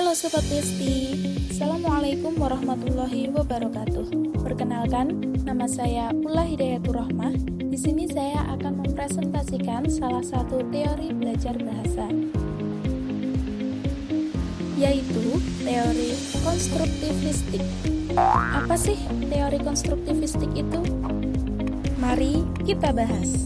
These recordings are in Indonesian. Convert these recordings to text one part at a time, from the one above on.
Halo Sobat Listi, Assalamualaikum warahmatullahi wabarakatuh. Perkenalkan, nama saya Ula Hidayatur Rahmah. Di sini saya akan mempresentasikan salah satu teori belajar bahasa, yaitu teori konstruktivistik. Apa sih teori konstruktivistik itu? Mari kita bahas.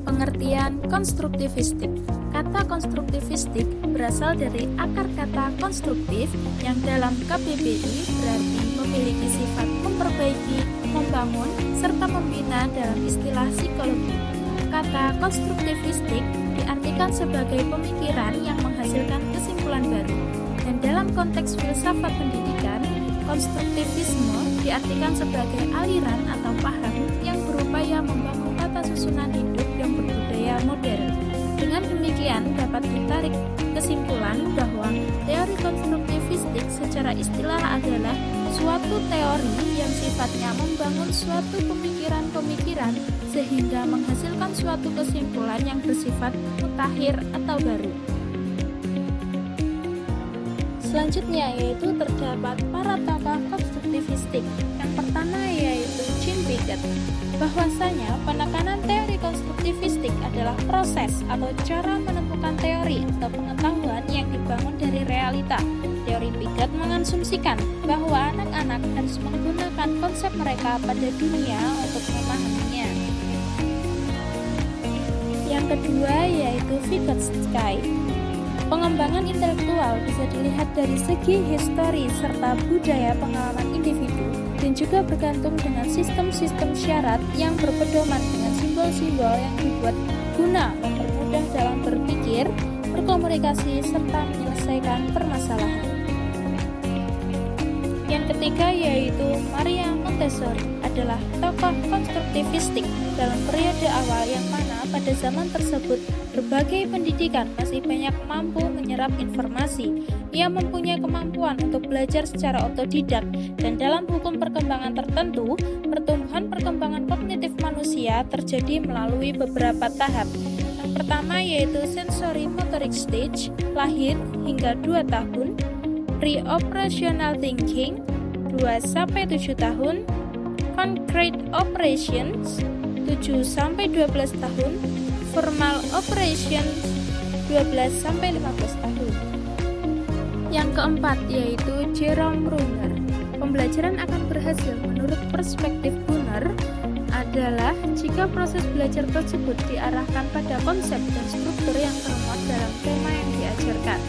Pengertian konstruktivistik. Kata konstruktivistik berasal dari akar kata konstruktif yang dalam KBBI berarti memiliki sifat memperbaiki, membangun, serta membina dalam istilah psikologi. Kata konstruktivistik diartikan sebagai pemikiran yang menghasilkan kesimpulan baru. Dan dalam konteks filsafat pendidikan, konstruktivisme diartikan sebagai aliran atau paham yang berupaya membangun tata susunan hidup yang berbudaya modern. Dengan demikian dapat ditarik kesimpulan bahwa teori konstruktivistik secara istilah adalah suatu teori yang sifatnya membangun suatu pemikiran-pemikiran sehingga menghasilkan suatu kesimpulan yang bersifat mutakhir atau baru. Selanjutnya yaitu terdapat para tokoh konstruktivistik. Yang pertama yaitu Jean Piaget. Bahwasanya penekanan teori konstruktivistik adalah proses atau cara menentukan teori atau pengetahuan yang dibangun dari realita. Teori Piaget mengasumsikan bahwa anak-anak harus menggunakan konsep mereka pada dunia untuk memahaminya. Yang kedua yaitu Vygotsky. Pengembangan intelektual bisa dilihat dari segi histori serta budaya pengalaman individu dan juga bergantung dengan sistem-sistem syarat yang berpedoman dengan simbol-simbol yang dibuat guna mempermudah dalam berpikir, berkomunikasi, serta menyelesaikan permasalahan. Yang ketiga yaitu Maria Montessori adalah tokoh konstruktivistik dalam periode awal yang mana pada zaman tersebut berbagai pendidikan masih banyak mampu menyerap informasi. Ia mempunyai kemampuan untuk belajar secara otodidak dan dalam hukum perkembangan tertentu, pertumbuhan perkembangan kognitif manusia terjadi melalui beberapa tahap. Yang pertama yaitu sensory motoric stage, lahir hingga 2 tahun, pre-operational thinking 2-7 tahun, concrete operations 7-12 tahun, formal operations 12-15 tahun. Yang keempat yaitu Jerome Bruner. Pembelajaran akan berhasil menurut perspektif Bruner adalah jika proses belajar tersebut diarahkan pada konsep dan struktur yang termuat dalam tema yang diajarkan.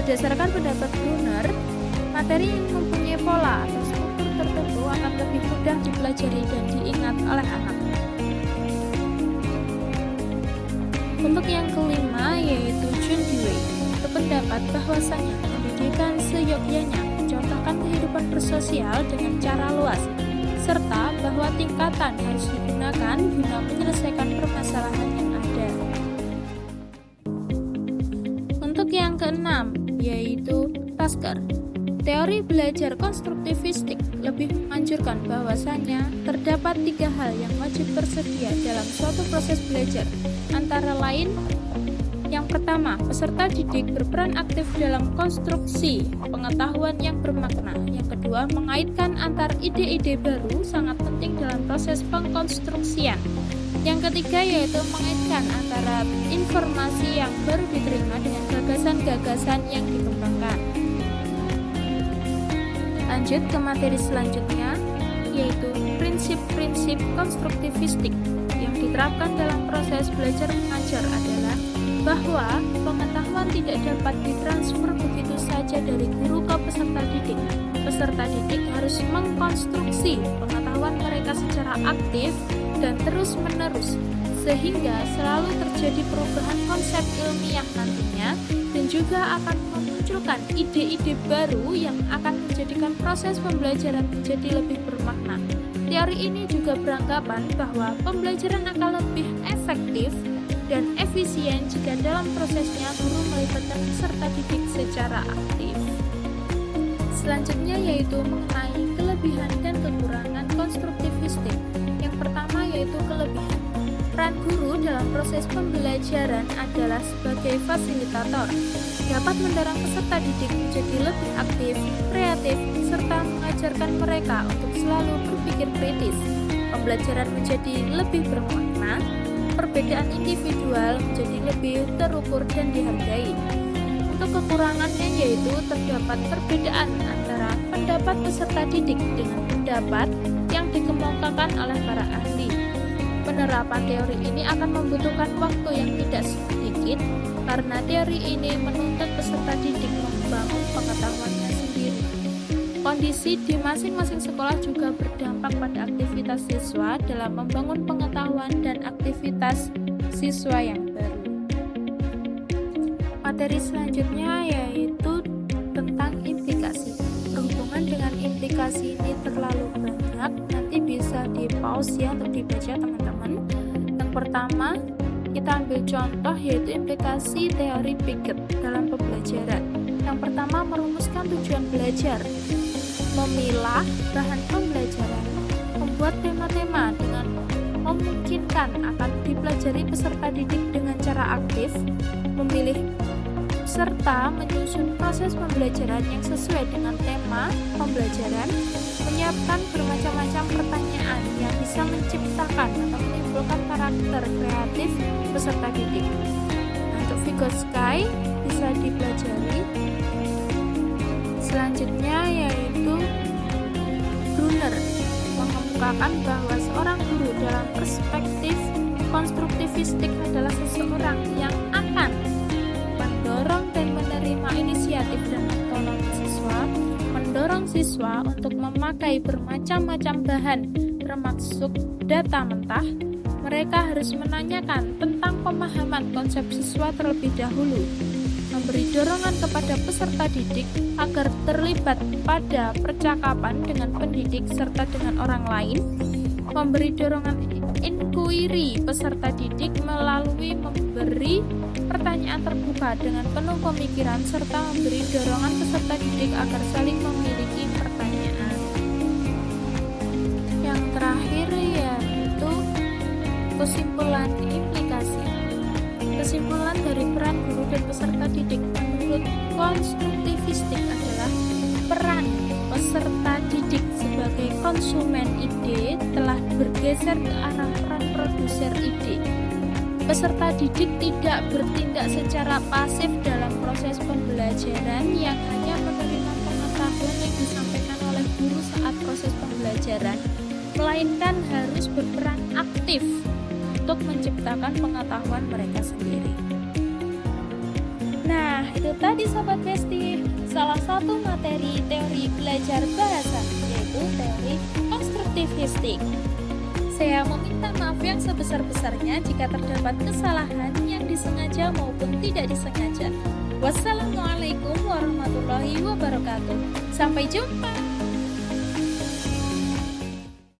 Berdasarkan pendapat Bruner, materi yang mempunyai pola atau struktur tertentu akan lebih mudah dipelajari dan diingat oleh anak. Untuk yang kelima yaitu John Dewey, berpendapat bahwasanya pendidikan seyogyanya mencontohkan kehidupan bersosial dengan cara luas, serta bahwa tingkatan harus digunakan guna menyelesaikan permasalahan yang ada. Untuk yang keenam yaitu Tasker. Teori belajar konstruktivistik lebih menganjurkan bahwasanya terdapat 3 hal yang wajib tersedia dalam suatu proses belajar. Antara lain, yang pertama, peserta didik berperan aktif dalam konstruksi pengetahuan yang bermakna. Yang kedua, mengaitkan antar ide-ide baru sangat penting dalam proses pengkonstruksian. Yang ketiga yaitu mengaitkan antara informasi yang baru diterima dengan gagasan-gagasan yang dikembangkan. Lanjut ke materi selanjutnya, yaitu prinsip-prinsip konstruktivistik yang diterapkan dalam proses belajar mengajar adalah bahwa pengetahuan tidak dapat ditransfer begitu saja dari guru ke peserta didik. Peserta didik harus mengkonstruksi pengetahuan mereka secara aktif dan terus-menerus, sehingga selalu terjadi perubahan konsep ilmiah nantinya dan juga akan memunculkan ide-ide baru yang akan menjadikan proses pembelajaran menjadi lebih bermakna. Teori ini juga beranggapan bahwa pembelajaran akan lebih efektif dan efisien jika dalam prosesnya guru melibatkan peserta didik secara aktif. Selanjutnya yaitu mengenai kelebihan dan kekurangan konstruktivistik. Yang pertama yaitu kelebihan. Peran guru dalam proses pembelajaran adalah sebagai fasilitator. dapat mendorong peserta didik menjadi lebih aktif, kreatif, serta mengajarkan mereka untuk selalu berpikir kritis. Pembelajaran menjadi lebih bermakna, perbedaan individual menjadi lebih terukur dan dihargai. Untuk kekurangannya yaitu terdapat perbedaan antara pendapat peserta didik dengan pendapat yang dikemukakan oleh para ahli. Penerapan teori ini akan membutuhkan waktu yang tidak sedikit karena teori ini menuntut peserta didik membangun pengetahuannya sendiri. Kondisi di masing-masing sekolah juga berdampak pada aktivitas siswa dalam membangun pengetahuan dan aktivitas siswa yang baru. Materi selanjutnya yaitu tentang implikasi. Berhubungan dengan implikasi ini terlalu banyak, nanti bisa di pause ya untuk dibaca teman-teman. Yang pertama, kita ambil contoh yaitu implikasi teori Piaget dalam pembelajaran. Yang pertama, merumuskan tujuan belajar, memilah bahan pembelajaran, membuat tema-tema dengan memungkinkan akan dipelajari peserta didik dengan cara aktif, memilih serta menyusun proses pembelajaran yang sesuai dengan tema pembelajaran, menyiapkan bermacam-macam pertanyaan yang bisa menciptakan atau menimbulkan karakter kreatif peserta didik. Nah, untuk Vygotsky bisa dipelajari. Selanjutnya yaitu Brunner mengemukakan bahwa seorang guru dalam perspektif konstruktivistik adalah seseorang yang akan mendorong dan menerima inisiatif dan otonomi siswa, mendorong siswa untuk memakai bermacam-macam bahan termasuk data mentah. Mereka harus menanyakan tentang pemahaman konsep siswa terlebih dahulu, memberi dorongan kepada peserta didik agar terlibat pada percakapan dengan pendidik serta dengan orang lain, memberi dorongan inquiry peserta didik melalui memberi pertanyaan terbuka dengan penuh pemikiran serta memberi dorongan peserta didik agar saling memiliki pertanyaan. Yang terakhir yaitu kesimpulan implikasi. Kesimpulan dari peran guru dan peserta didik menurut konstruktivistik adalah peran peserta didik sebagai konsumen ide telah bergeser ke arah peran produser ide. Peserta didik tidak bertindak secara pasif dalam proses pembelajaran yang hanya menerima pengetahuan yang disampaikan oleh guru saat proses pembelajaran, melainkan harus berperan aktif untuk menciptakan pengetahuan mereka sendiri. Nah, itu tadi Sobat Besti, salah satu materi teori belajar bahasa, yaitu teori konstruktivistik. Saya meminta maaf yang sebesar-besarnya jika terdapat kesalahan yang disengaja maupun tidak disengaja. Wassalamualaikum warahmatullahi wabarakatuh. Sampai jumpa.